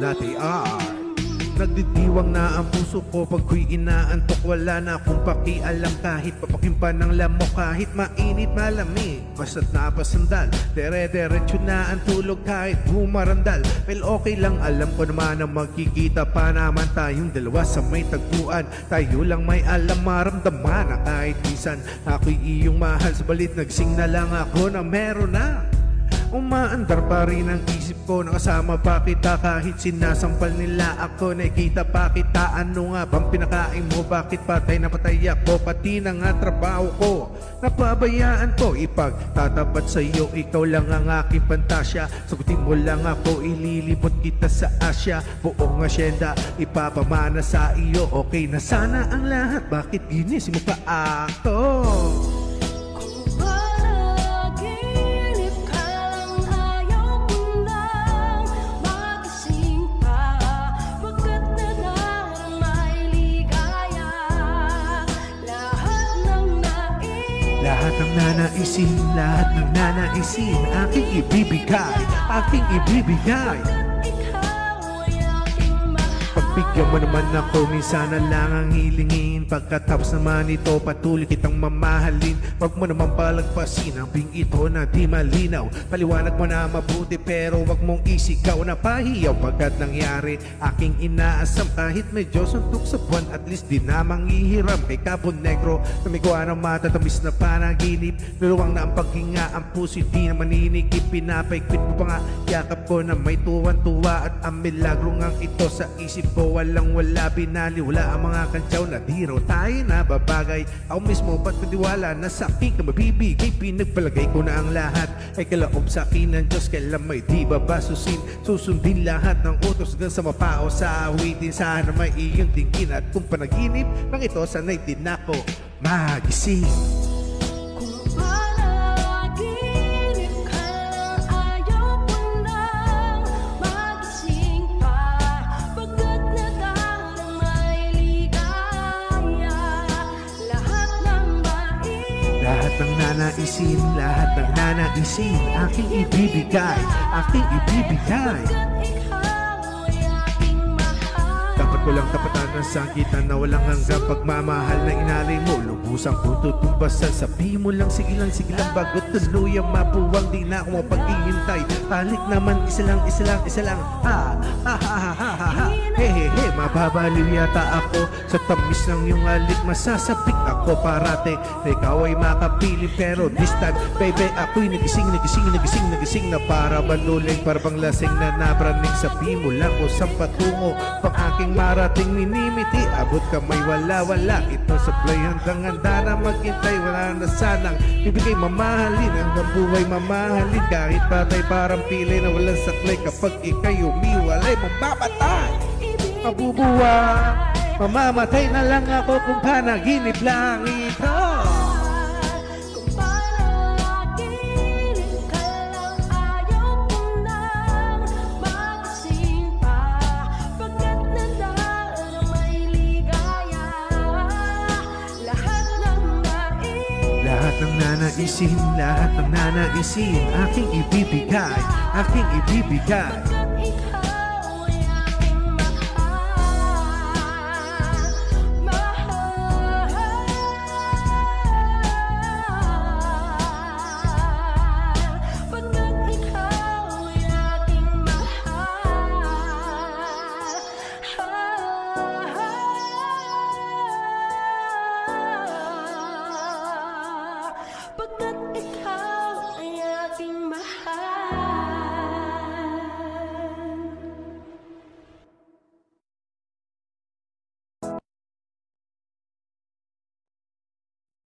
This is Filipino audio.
latte art. Nagdidiwang na ang puso ko pag ko'y inaantok. Wala na akong pakialam kahit papakimpan ng lamok. Kahit mainit malamig, basta't napasandal. Dere-derecho na ang tulog kahit bumarandal. Well okay lang, alam ko naman na magkikita pa naman tayong dalawa sa may tagpuan. Tayo lang may alam, maramdaman na kahit minsan ako'y iyong mahal. Sabalit nagsing na lang ako na meron na. Umaandar pa rin ang isip ko, nakasama pa kita kahit sinasampal nila ako. Nakikita pa kita, ano nga bang pinakain mo? Bakit patay na patay ako, pati na nga trabaho ko. Napabayaan ko ipagtatapat sa iyo, ikaw lang ang aking pantasya. Sagutin mo lang ako, ililipot kita sa Asya. Buong asyenda ipapamana sa iyo, okay na sana ang lahat. Bakit ginising mo pa ako? Lahat ng nanaisin, aking ibibigay, aking ibibigay. Pagbigyan mo naman ako, minsan na lang ang hilingin. Pagkatapos naman ito, patuloy kitang mamahalin. Wag mo naman palagpasin ang ping ito na di malinaw. Paliwanag mo na mabuti pero wag mong isigaw na pahiyaw. Pagkat nangyari, aking inaasam kahit medyo suntok sa buwan. At least di na manghihiram kay Kabon Negro. Namigwa ng matatamis na panaginip. Luruwang na ang paghinga, ang puso di na maninikip. Pinapaikpit mo pa nga, yakap ko na may tuwan-tuwa. At ang milagro ngang ito sa isip ko, walang wala, binaliwala ang mga kantsaw na di raw tayo na babagay. Ako mismo ba't nadiwala na sa akin ka mabibigay? Pinagpalagay ko na ang lahat ay kalaob sa akin ng Diyos. Kailan may di babasusin, susundin lahat ng utos hanggang sa mapao sa awitin. Sana may iyong tingin at kung panaginip ng ito, sana'y din ako magising. Lahat ng nanaisin, aking ibibigay, aking ibibigay. Dapat ko lang tapatan ng sakitan na walang hanggang pagmamahal na inalay mo. Lubusang kong tutumbasan, sabi mo lang sige lang bago tuluyang mapuwang. Di na ako mapaghihintay, balik naman isa lang, ha ha ha ha ha ha. Hehehe, mababaliw yata ako sa tamis ng iyong alik. Masasapik ako parate na ikaw ay makapili. Pero this time, baby, ako'y nagising na para banduling, para bang lasing na napraning. Sabi mo lang kung saan patungo pang aking marating minimiti. Abot kamay, wala ito sablay hanggang handa na maghintay. Wala na sanang bibigay mamahalin, hanggang buhay mamahalin. Kahit patay parang pilay na walang saklay. Kapag ika'y umiwalay, mamamatay, mabubuhay, mamamatay na lang ako kung panaginip lang ito. Lahat ng nanaisin, aking ibibigay, aking ibibigay.